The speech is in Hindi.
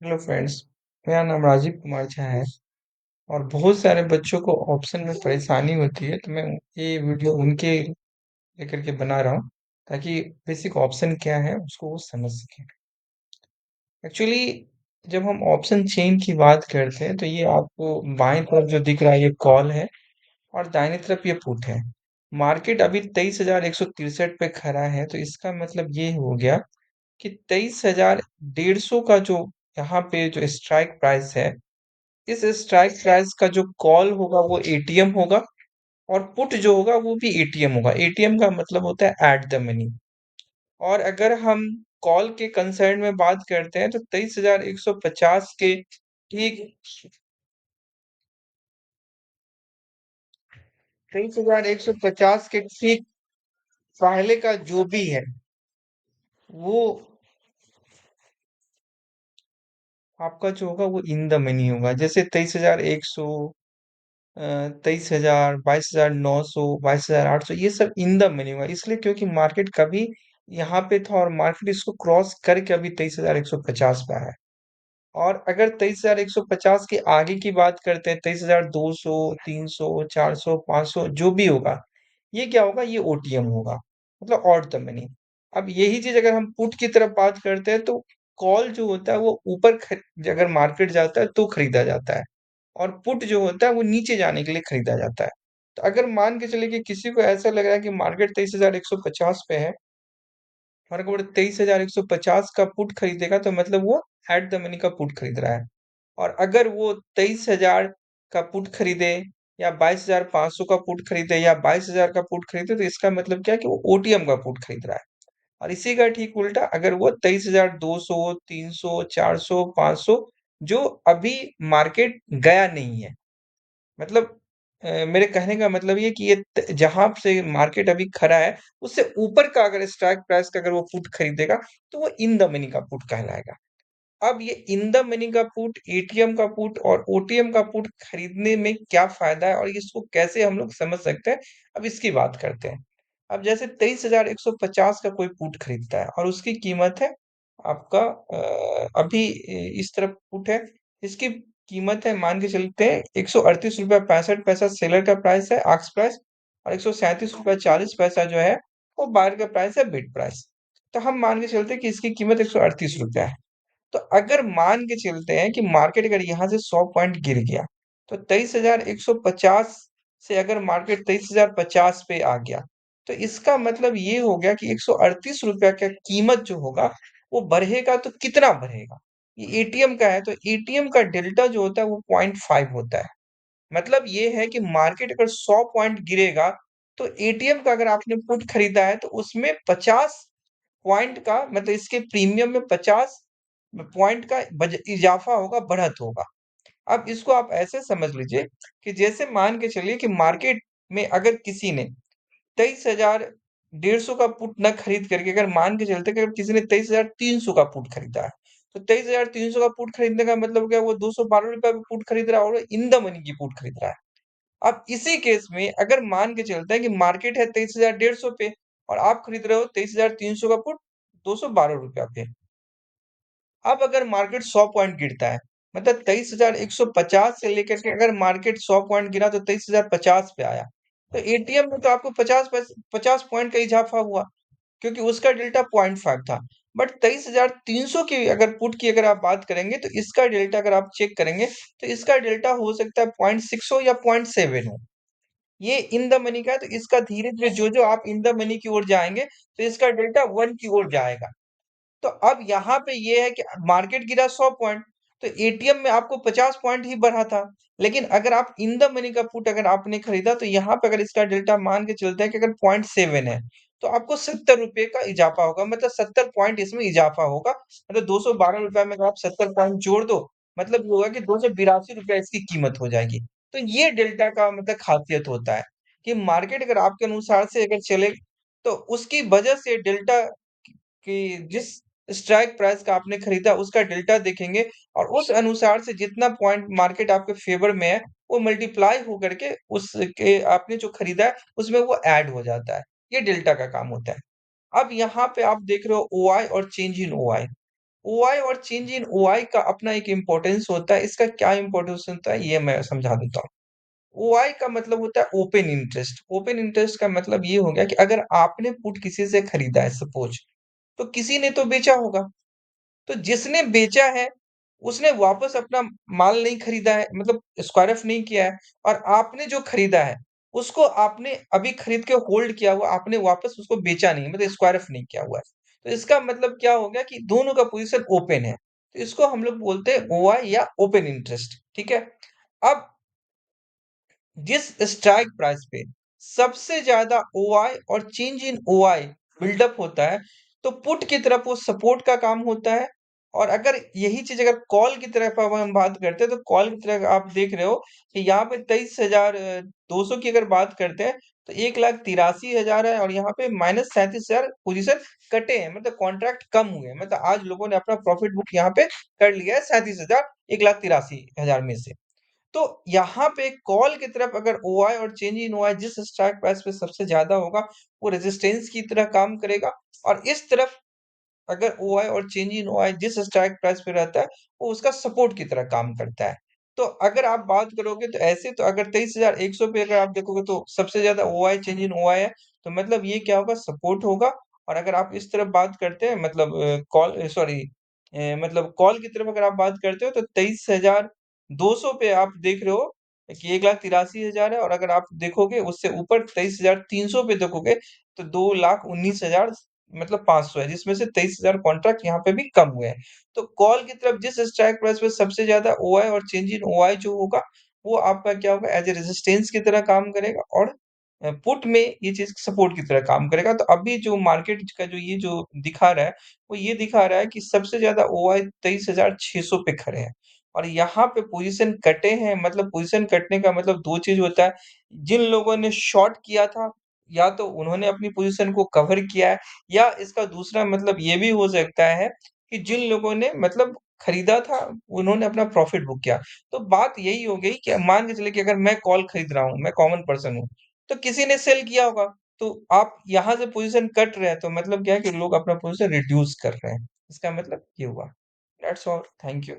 Hello friends. मेरा नाम राजीव कुमार झा है और बहुत सारे बच्चों को ऑप्शन में परेशानी होती है, तो मैं ये वीडियो उनके लेकर के बना रहा हूँ ताकि बेसिक ऑप्शन क्या है उसको वो समझ सकें। एक्चुअली जब हम ऑप्शन चेन की बात करते हैं तो ये आपको बाएं तरफ जो दिख रहा है ये कॉल है और दाहिनी तरफ ये पुट है। मार्केट अभी 23,163 पे खड़ा है, तो इसका मतलब ये हो गया कि 23,150 का जो यहाँ पे जो स्ट्राइक प्राइस है, इस स्ट्राइक प्राइस का जो कॉल होगा वो एटीएम होगा और पुट जो होगा वो भी एटीएम होगा। एटीएम का मतलब होता है एट द मनी। और अगर हम कॉल के कंसर्न में बात करते हैं तो 23,150 के ठीक 23,150 के ठीक पहले का जो भी है वो आपका जो होगा वो इन द मनी होगा। जैसे 23,100, 23,000, 22,900, 22,800, ये सब इन द मनी हुआ इसलिए क्योंकि मार्केट कभी यहाँ पे था और मार्केट इसको क्रॉस करके अभी 23,150 पे आया है। और अगर 23,150 के आगे की बात करते हैं, 23,200, 300, 400, 500 जो भी होगा, ये क्या होगा, ये ओटीएम होगा, मतलब ऑड द मनी। अब यही चीज अगर हम पुट की तरफ बात करते हैं तो कॉल जो होता है वो ऊपर अगर मार्केट जाता है तो खरीदा जाता है और पुट जो होता है वो नीचे जाने के लिए खरीदा जाता है। तो अगर मान के चले कि किसी को ऐसा लग रहा है कि मार्केट 23,150 पे है और अगर वो 23,150 का पुट खरीदेगा तो मतलब वो एट द मनी का पुट खरीद रहा है। और अगर वो 23,000 का पुट खरीदे या 22,500 का पुट खरीदे या 22,000 का पुट खरीदे तो इसका मतलब क्या है कि वो ओटीएम का पुट खरीद रहा है। और इसी का ठीक उल्टा अगर वो 23,200, 300, 400, 500 जो अभी मार्केट गया नहीं है, मतलब मेरे कहने का मतलब ये कि ये जहां से मार्केट अभी खड़ा है उससे ऊपर का अगर स्ट्राइक प्राइस का अगर वो पुट खरीदेगा तो वो इन द मनी का पुट कहलाएगा। अब ये इन द मनी का पुट, एटीएम का पुट और ओटीएम का पुट खरीदने में क्या फायदा है और इसको कैसे हम लोग समझ सकते हैं, अब इसकी बात करते हैं। अब जैसे 23,150 का कोई पुट खरीदता है और उसकी कीमत है आपका अभी इस तरफ पुट है, इसकी कीमत है मान के चलते हैं 138 रुपया 65 पैसा सेलर का प्राइस है, आक्स प्राइस। और 137 रुपया 40 पैसा जो है वो बायर का प्राइस है, बिड प्राइस। तो हम मान के चलते हैं कि इसकी कीमत 138 रुपया है। तो अगर मान के चलते हैं कि मार्केट अगर यहाँ से 100 पॉइंट गिर गया तो 23,150 से अगर मार्केट 23,050 पे आ गया तो इसका मतलब ये हो गया कि 138 रुपया का कीमत जो होगा वो बढ़ेगा। तो कितना बढ़ेगा, ये एटीएम का है तो एटीएम का डेल्टा जो होता है वो 0.5 होता है। मतलब ये है कि मार्केट अगर 100 पॉइंट गिरेगा तो एटीएम का अगर आपने पुट खरीदा है तो उसमें 50 पॉइंट का मतलब इसके प्रीमियम में 50 पॉइंट का इजाफा होगा, बढ़त होगा। अब इसको आप ऐसे समझ लीजिए कि जैसे मान के चलिए कि मार्केट में अगर किसी ने 23,150 का पुट न खरीद करके अगर मान के चलते कि अगर किसी ने 23,300 का पुट खरीदा है तो 23,300 का पुट खरीदने का मतलब क्या, वो 212 रुपया में पुट खरीद रहा है और इन द मनी की पुट खरीद रहा है। अब इसी केस में अगर मान के चलते हैं कि मार्केट है 23,150 पे और आप खरीद रहे हो 23,300 का पुट 212 रुपया पे। अब अगर मार्केट 100 पॉइंट गिरता है, मतलब 23,150 से लेकर के अगर मार्केट 100 पॉइंट गिरा तो 23,050 पे आया, तो एटीएम में तो आपको 50 पॉइंट का इजाफा हुआ क्योंकि उसका डेल्टा 0.5 था। बट 23,300 की अगर पुट की अगर आप बात करेंगे तो इसका डेल्टा अगर आप चेक करेंगे तो इसका डेल्टा हो सकता है 0.6 हो या 0.7 हो। ये इन द मनी का है तो इसका धीरे धीरे जो जो आप इन द मनी की ओर जाएंगे तो इसका डेल्टा 1 की ओर जाएगा। तो अब यहाँ पे ये है कि मार्केट गिरा 100 पॉइंट तो एटीएम में आपको 50 पॉइंट ही बढ़ा था। लेकिन अगर आप इन द मनी का पुट अगर आपने खरीदा तो यहाँ पे अगर इसका डेल्टा मान के चलते हैं कि अगर 0.7 है तो आपको 70 रुपए का इजाफा होगा, मतलब 70 पॉइंट इसमें इजाफा होगा। मतलब 212 रुपया में अगर आप 70 पॉइंट जोड़ दो मतलब ये होगा कि 282 रुपया इसकी कीमत हो जाएगी। तो ये डेल्टा का मतलब खासियत होता है कि मार्केट अगर आपके अनुसार से अगर चले तो उसकी वजह से डेल्टा कि जिस स्ट्राइक प्राइस का आपने खरीदा उसका डेल्टा देखेंगे और उस अनुसार से जितना पॉइंट मार्केट आपके फेवर में है वो मल्टीप्लाई हो करके उसके आपने जो खरीदा है उसमें वो ऐड हो जाता है। ये डेल्टा का काम होता है। अब यहाँ पे आप देख रहे हो ओआई और चेंज इन ओआई। ओआई और चेंज इन ओआई का अपना एक इम्पोर्टेंस होता है। इसका क्या इम्पोर्टेंस होता है ये मैं समझा देता हूँ। ओआई का मतलब होता है ओपन इंटरेस्ट। ओपन इंटरेस्ट का मतलब ये हो गया कि अगर आपने पुट किसी से खरीदा है सपोज, तो किसी ने तो बेचा होगा। तो जिसने बेचा है, उसने वापस अपना माल नहीं खरीदा है, मतलब स्क्वायर ऑफ नहीं किया है, और आपने जो खरीदा है, उसको आपने अभी खरीद के होल्ड किया हुआ, आपने वापस उसको बेचा नहीं, मतलब स्क्वायर ऑफ नहीं किया हुआ है। तो इसका मतलब क्या हो गया कि दोनों का पोजीशन ओपन है। तो इसको हम लोग बोलते हैं ओआई या ओपन इंटरेस्ट, ठीक है? अब जिस स्ट्राइक प्राइस पे सबसे ज्यादा ओआई और चेंज इन ओआई बिल्डअप होता है, तो पुट की तरफ वो सपोर्ट का काम होता है। और अगर यही चीज अगर कॉल की तरफ अब हम बात करते हैं, तो कॉल की तरफ आप देख रहे हो कि यहाँ पे 23,200 की अगर बात करते हैं, तो 1,83,000 है, और यहाँ पे -37,000 पोजीशन कटे हैं, मतलब कॉन्ट्रैक्ट कम हुए हैं। मतलब आज लोगों ने अपना प्रॉफिट बुक यहाँ पे कर लिया है 37,000, 1,83,000 में से। तो यहाँ पे कॉल की तरफ अगर ओआई और चेंज इन ओआई जिस स्ट्राइक प्राइस पे सबसे ज्यादा होगा, वो रेजिस्टेंस की तरह काम करेगा। और इस तरफ अगर ओआई और चेंज इन ओआई जिस स्ट्राइक प्राइस पे रहता है, वो उसका सपोर्ट की तरह काम करता है। तो अगर आप बात करोगे तो ऐसे, तो अगर 23,100 पे अगर आप देखोगे, तो सबसे ज्यादा ओआई चेंज इन ओआई है। तो मतलब ये क्या होगा, सपोर्ट होगा। और अगर आप इस तरफ बात करते हैं, मतलब कॉल सॉरी मतलब कॉल की तरफ अगर आप बात करते हो, तो 23,200 पे आप देख रहे हो कि 1,83,000 है। और अगर आप देखोगे उससे ऊपर 23,300 पे देखोगे, तो 2,19,000 मतलब 500 है, जिसमें से 23,000 कॉन्ट्रैक्ट यहाँ पे भी कम हुए हैं। तो कॉल की तरफ जिस स्ट्राइक प्राइस पे सबसे ज्यादा ओआई और चेंज इन ओआई जो होगा, वो आपका क्या होगा, एज ए रेजिस्टेंस की तरह काम करेगा। और पुट में ये चीज सपोर्ट की तरह काम करेगा। तो अभी जो मार्केट का जो ये जो दिखा रहा है, वो ये दिखा रहा है कि सबसे ज्यादा ओआई 23,600 पे खड़े हैं। और यहाँ पे पोजीशन कटे हैं, मतलब पोजीशन कटने का मतलब दो चीज होता है। जिन लोगों ने शॉर्ट किया था, या तो उन्होंने अपनी पोजीशन को कवर किया है, या इसका दूसरा मतलब ये भी हो सकता है कि जिन लोगों ने मतलब खरीदा था, उन्होंने अपना प्रॉफिट बुक किया। तो बात यही हो गई कि मान के चलिए कि अगर मैं कॉल खरीद रहा हूँ, मैं कॉमन पर्सन हूँ, तो किसी ने सेल किया होगा। तो आप यहाँ से पोजीशन कट रहे हैं, तो मतलब क्या है कि लोग अपना पोजीशन रिड्यूस कर रहे हैं। इसका मतलब ये हुआ। That's all, thank you.